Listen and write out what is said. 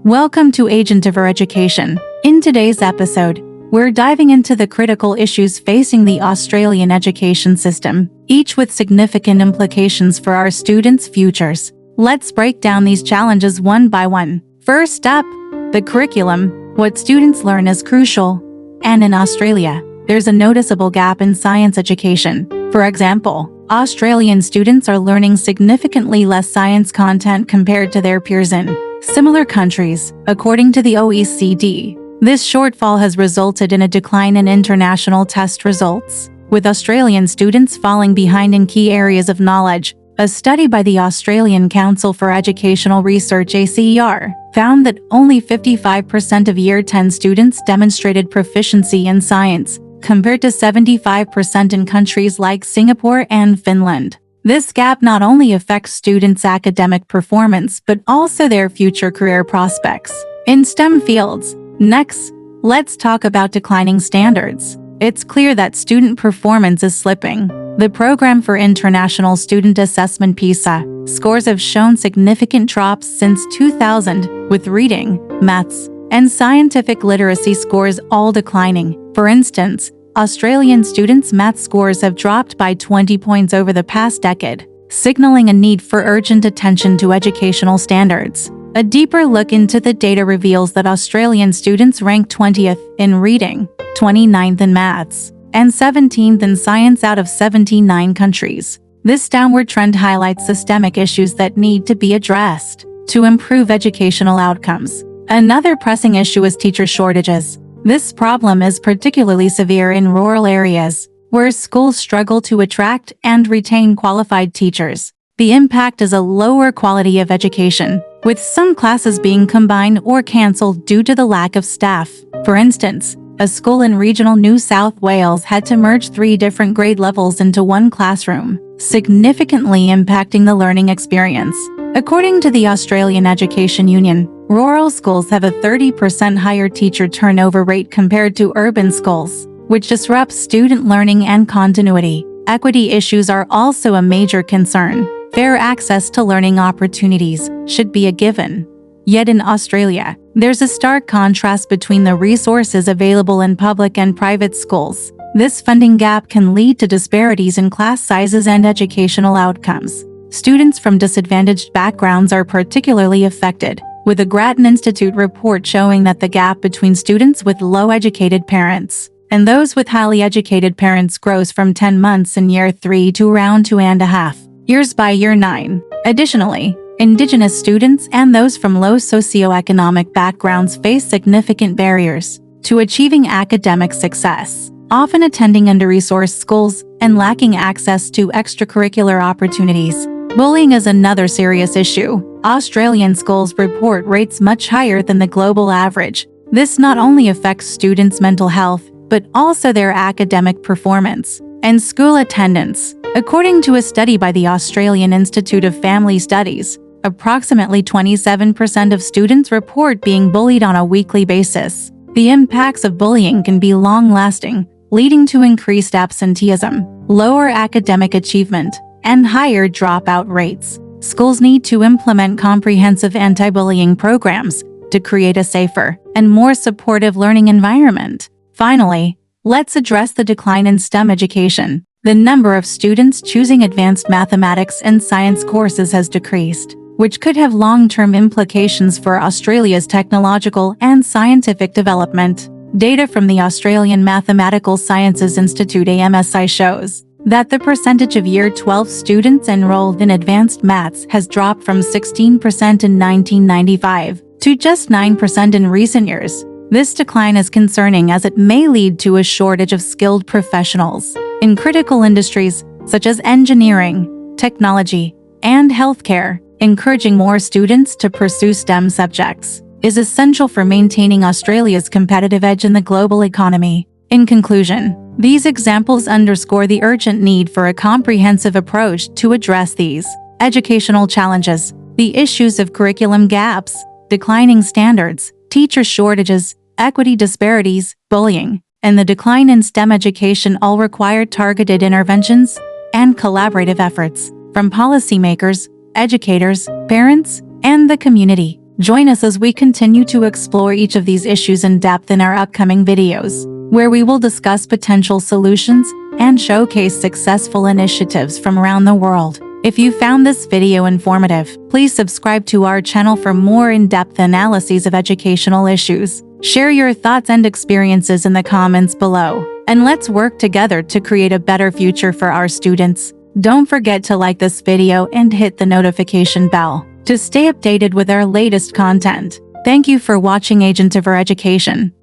Welcome to Agentiver Education. In today's episode, we're diving into the critical issues facing the Australian education system, each with significant implications for our students' futures. Let's break down these challenges one by one. First up, the curriculum. What students learn is crucial. And in Australia, there's a noticeable gap in science education. For example, Australian students are learning significantly less science content compared to their peers in similar countries, according to the OECD. This shortfall has resulted in a decline in international test results, with Australian students falling behind in key areas of knowledge. A study by the Australian Council for Educational Research (ACER) found that only 55% of Year 10 students demonstrated proficiency in science, compared to 75% in countries like Singapore and Finland. This gap not only affects students' academic performance but also their future career prospects in STEM fields. Next, let's talk about declining standards. It's clear that student performance is slipping. The Program for International Student Assessment (PISA) scores have shown significant drops since 2000, with reading, maths, and scientific literacy scores all declining. For instance, Australian students' math scores have dropped by 20 points over the past decade, signaling a need for urgent attention to educational standards. A deeper look into the data reveals that Australian students rank 20th in reading, 29th in maths, and 17th in science out of 79 countries. This downward trend highlights systemic issues that need to be addressed to improve educational outcomes. Another pressing issue is teacher shortages. This problem is particularly severe in rural areas, where schools struggle to attract and retain qualified teachers. The impact is a lower quality of education, with some classes being combined or cancelled due to the lack of staff. For instance, a school in regional New South Wales had to merge 3 different grade levels into one classroom, significantly impacting the learning experience. According to the Australian Education Union, rural schools have a 30% higher teacher turnover rate compared to urban schools, which disrupts student learning and continuity. Equity issues are also a major concern. Fair access to learning opportunities should be a given. Yet in Australia, there's a stark contrast between the resources available in public and private schools. This funding gap can lead to disparities in class sizes and educational outcomes. Students from disadvantaged backgrounds are particularly affected, with a Grattan Institute report showing that the gap between students with low-educated parents and those with highly educated parents grows from 10 months in Year 3 to around 2.5 years by Year 9. Additionally, Indigenous students and those from low socioeconomic backgrounds face significant barriers to achieving academic success, often attending under-resourced schools and lacking access to extracurricular opportunities. Bullying is another serious issue. Australian schools report rates much higher than the global average. This not only affects students' mental health, but also their academic performance and school attendance. According to a study by the Australian Institute of Family Studies, approximately 27% of students report being bullied on a weekly basis. The impacts of bullying can be long-lasting, leading to increased absenteeism, lower academic achievement, and higher dropout rates. Schools need to implement comprehensive anti-bullying programs to create a safer and more supportive learning environment. Finally, let's address the decline in STEM education. The number of students choosing advanced mathematics and science courses has decreased, which could have long-term implications for Australia's technological and scientific development. Data from the Australian Mathematical Sciences Institute (AMSI) shows that the percentage of Year 12 students enrolled in advanced maths has dropped from 16% in 1995 to just 9% in recent years. This decline is concerning as it may lead to a shortage of skilled professionals in critical industries such as engineering, technology, and healthcare. Encouraging more students to pursue STEM subjects is essential for maintaining Australia's competitive edge in the global economy. In conclusion, these examples underscore the urgent need for a comprehensive approach to address these educational challenges. The issues of curriculum gaps, declining standards, teacher shortages, equity disparities, bullying, and the decline in STEM education all require targeted interventions and collaborative efforts from policymakers, educators, parents, and the community. Join us as we continue to explore each of these issues in depth in our upcoming videos, where we will discuss potential solutions and showcase successful initiatives from around the world. If you found this video informative, please subscribe to our channel for more in-depth analyses of educational issues. Share your thoughts and experiences in the comments below, and let's work together to create a better future for our students. Don't forget to like this video and hit the notification bell to stay updated with our latest content. Thank you for watching Agentiver Education.